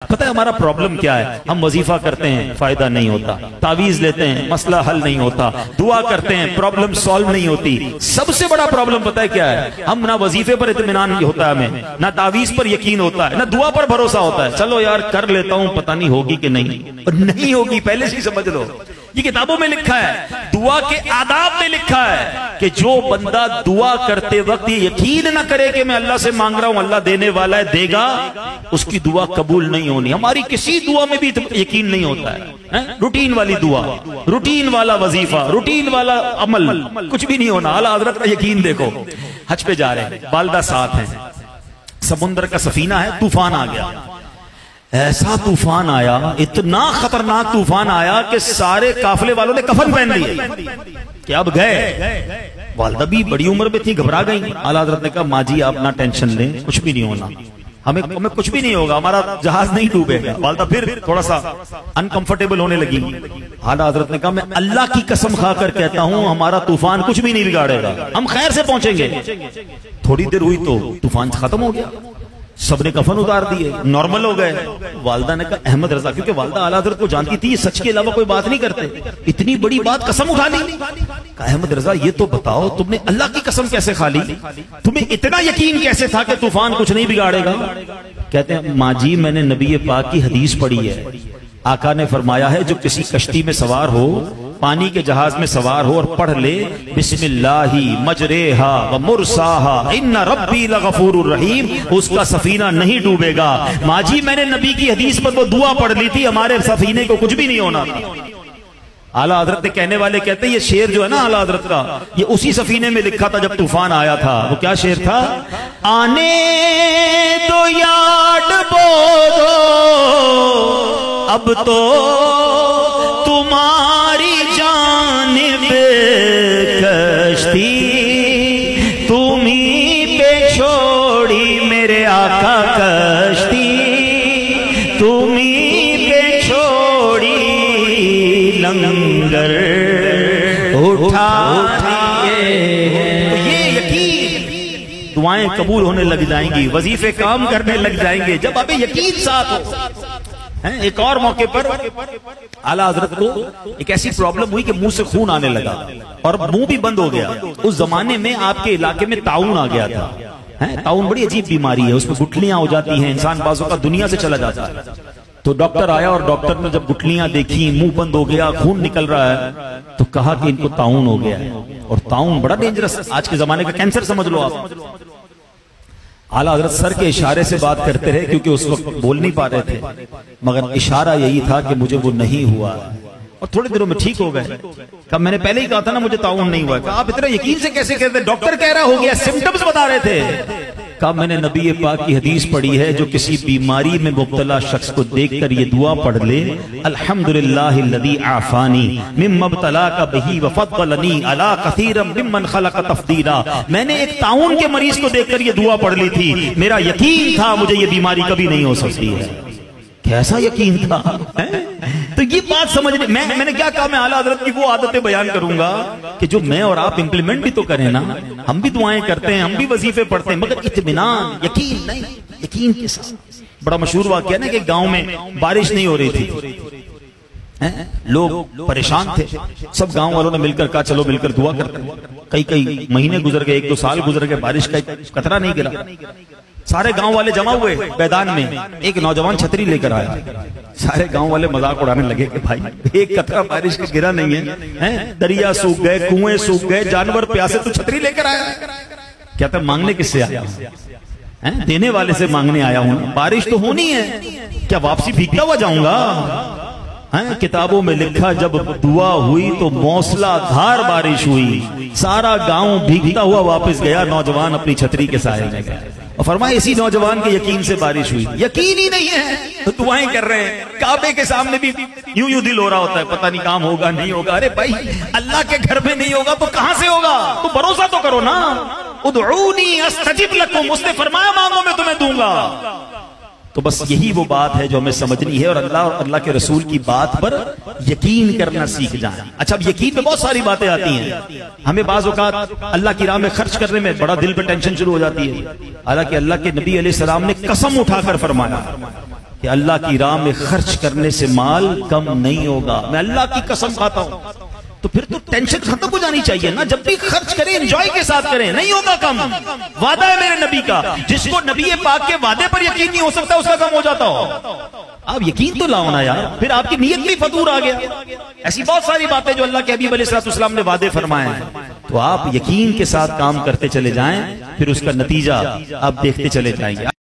پتہ ہے ہمارا پرابلم کیا ہے؟ ہم وظیفہ کرتے ہیں فائدہ نہیں ہوتا، تعویذ لیتے ہیں مسئلہ حل نہیں ہوتا، دعا کرتے ہیں پرابلم سالو نہیں ہوتی۔ سب سے بڑا پرابلم پتہ ہے کیا ہے؟ ہم نہ وظیفے پر اطمینان ہوتا ہے ہمیں، نہ تعویذ پر یقین ہوتا ہے، نہ دعا پر بھروسہ ہوتا ہے۔ چلو یار کر لیتا ہوں، پتہ نہیں ہوگی کہ نہیں، اور نہیں ہوگی پہلے سے سمجھ لو۔ یہ کتابوں میں لکھا ہے، دعا کے آداب میں لکھا ہے کہ جو بندہ دعا کرتے وقت یہ یقین نہ کرے کہ میں اللہ سے مانگ رہا ہوں اللہ دینے والا ہے دے گا، اس کی دعا قبول نہیں ہونی۔ ہماری کسی دعا میں بھی یقین نہیں ہوتا ہے، روٹین والی دعا، روٹین والا وظیفہ، روٹین والا عمل، کچھ بھی نہیں ہونا۔ اعلیٰ حضرت کا یقین دیکھو، حج پہ جا رہے ہیں، والدہ ساتھ ہیں، سمندر کا سفینہ ہے، طوفان آ گیا، ایسا طوفان آیا، اتنا خطرناک طوفان آیا کہ سارے قافلے والوں نے کفن پہن لیے کہ اب گئے۔ والدہ بھی بڑی عمر میں تھی، گھبرا گئی۔ اعلیٰ حضرت نے کہا ماں جی آپ نہ ٹینشن لیں، کچھ بھی نہیں ہونا، ہمیں کچھ بھی نہیں ہوگا، ہمارا جہاز نہیں ڈوبے گا۔ والدہ پھر تھوڑا سا انکمفرٹیبل ہونے لگی۔ اعلیٰ حضرت نے کہا میں اللہ کی قسم کھا کر کہتا ہوں ہمارا طوفان کچھ بھی نہیں بگاڑے گا، ہم خیر سے پہنچیں گے۔ تھوڑی دیر ہوئی تو طوفان ختم ہو گیا، سب نے کفن اتار دیے، نارمل ہو گئے۔ والدہ نے کہا احمد رضا، کیونکہ والدہ اعلیٰ حضرت کو جانتی تھی یہ سچ کے علاوہ کوئی بات نہیں کرتے، اتنی بڑی بات قسم اٹھا لی۔ کہا احمد رضا یہ تو بتاؤ تم نے اللہ کی قسم کیسے کھا لی، تمہیں اتنا یقین کیسے تھا کہ طوفان کچھ نہیں بگاڑے گا؟ کہتے ہیں ماں جی میں نے نبی پاک کی حدیث پڑھی ہے، آقا نے فرمایا ہے جو کسی کشتی میں سوار ہو، پانی کے جہاز میں سوار ہو اور پڑھ لے بسم اللہ مجریہا ومرساہا ان ربی لغفور الرحیم، اس کا سفینہ نہیں ڈوبے گا۔ ماں جی میں نے نبی کی حدیث پر وہ دعا پڑھ لی تھی، ہمارے سفینے کو کچھ بھی نہیں ہونا تھا۔ اعلیٰ حضرت کے کہنے والے کہتے ہیں یہ شعر جو ہے نا اعلیٰ حضرت کا، یہ اسی سفینے میں لکھا تھا جب طوفان آیا تھا۔ وہ کیا شعر تھا؟ آنے دو یاد بودو اب تو تمہاری جانب کشتی تمہیں پہ چھوڑی میرے آقا کشتی تمہیں پہ چھوڑی لنگر اٹھا دیے۔ یہ یقین، دعائیں قبول ہونے لگ جائیں گی، وظیفے کام کرنے لگ جائیں گے جب آپ یقین ساتھ ہو۔ ایک اور موقع پر اعلیٰ حضرت کو ایک ایسی پرابلم ہوئی کہ منہ سے خون آنے لگا اور منہ بھی بند ہو گیا۔ اس زمانے میں آپ کے علاقے میں طاعون آ گیا تھا۔ طاعون بڑی عجیب بیماری ہے، اس میں گٹھلیاں ہو جاتی ہیں، انسان بعضوں کا دنیا سے چلا جاتا ہے۔ تو ڈاکٹر آیا اور ڈاکٹر نے جب گٹھلیاں دیکھی، منہ بند ہو گیا، خون نکل رہا ہے، تو کہا کہ ان کو طاعون ہو گیا ہے۔ اور طاعون بڑا ڈینجرس، آج کے زمانے کا کینسر سمجھ لو آپ۔ اعلیٰ حضرت سر کے اشارے سے بات کرتے رہے کیونکہ اس وقت بول نہیں پا رہے تھے، مگر اشارہ یہی تھا کہ مجھے وہ نہیں ہوا، اور تھوڑے دنوں میں ٹھیک ہو گئے۔ کہا میں نے پہلے ہی کہا تھا نا مجھے طاعون نہیں ہوا۔ کہا آپ اتنا یقین سے کیسے کہتے ہیں؟ ڈاکٹر کہہ رہا ہو گیا، سمٹمز بتا رہے تھے۔ کہا میں نے نبی پاک کی حدیث پڑھی ہے جو کسی بیماری میں مبتلا شخص کو دیکھ کر یہ دعا پڑھ لے الحمدللہ الذی عافانی مما ابتلاک بہ وفضلنی علی کثیر ممن خلق تفضیلا۔ میں نے ایک طاعون کے مریض کو دیکھ کر یہ دعا پڑھ لی تھی، میرا یقین تھا مجھے یہ بیماری کبھی نہیں ہو سکتی ہے۔ کیسا یقین تھا؟ تو یہ بات سمجھنے میں نے کیا کہا، میں اعلیٰ حضرت کی وہ عادتیں بیان کروں گا کہ جو میں اور آپ امپلیمنٹ بھی تو کریں نا۔ ہم بھی دعائیں کرتے ہیں، ہم بھی وظیفے پڑھتے ہیں، مگر اطمینان یقین نہیں، یقین کے ساتھ۔ بڑا مشہور واقعہ ہے نا کہ گاؤں میں بارش نہیں ہو رہی تھی، لوگ پریشان تھے، سب گاؤں والوں نے مل کر کہا چلو مل کر دعا کرتے ہیں۔ کئی مہینے گزر گئے، 1-2 سال گزر گئے، بارش کا ایک قطرہ نہیں گرا۔ سارے گاؤں والے جمع ہوئے میدان میں، ایک نوجوان چھتری لے کر آیا، سارے گاؤں والے مذاق اڑانے لگے کہ بھائی ایک قطرہ بارش کا گرا نہیں ہے، دریا سوکھ گئے، کنویں سوکھ گئے، جانور پیاسے، تو چھتری لے کر آیا۔ کہتا ہے مانگنے کس سے آیا ہوں؟ دینے والے سے مانگنے آیا ہوں، بارش تو ہونی ہے، کیا واپسی بھیگتا ہوا جاؤں گا؟ کتابوں میں لکھا جب دعا ہوئی تو موسلا دھار بارش ہوئی، سارا گاؤں بھیگتا ہوا واپس گیا، نوجوان اپنی چھتری کے سائے میں گیا۔ اور فرمایا اسی نوجوان کے یقین سے بارش ہوئی۔ یقین ہی نہیں ہے تو دعائیں کر رہے ہیں، کعبے کے سامنے بھی یوں دل ہو رہا ہوتا ہے، پتہ نہیں کام ہوگا نہیں ہوگا۔ ارے بھائی اللہ کے گھر میں نہیں ہوگا تو کہاں سے ہوگا؟ تو بھروسہ تو کرو نا۔ ادعونی استجب لکم، اس نے فرمایا مانگو میں تمہیں دوں گا۔ تو بس یہی وہ بات ہے جو ہمیں سمجھنی ہے، اور اللہ کے رسول کی بات پر یقین کرنا سیکھ جائیں۔ اچھا اب یقین میں بہت ساری باتیں آتی ہیں، ہمیں بعض اوقات اللہ کی راہ میں خرچ کرنے میں بڑا دل پہ ٹینشن شروع ہو جاتی ہے، حالانکہ اللہ کے نبی علیہ السلام نے قسم اٹھا کر فرمایا کہ اللہ کی راہ میں خرچ کرنے سے مال کم نہیں ہوگا، میں اللہ کی قسم کھاتا ہوں، تو پھر تو ٹینشن ختم ہو جانی چاہیے نا، جب بھی خرچ کریں انجوائے کے ساتھ کریں، نہیں ہوگا کم، وعدہ ہے میرے نبی کا، جس کو نبی پاک کے وعدے پر یقین نہیں ہو سکتا اس کا کم ہو جاتا ہو، آپ یقین تو لاؤ نا یار، پھر آپ کی نیت بھی فطور آ گیا۔ ایسی بہت ساری باتیں جو اللہ کے حبیب علیہ السلام نے وعدے فرمائے ہیں، تو آپ یقین کے ساتھ کام کرتے چلے جائیں، پھر اس کا نتیجہ آپ دیکھتے چلے جائیں گے۔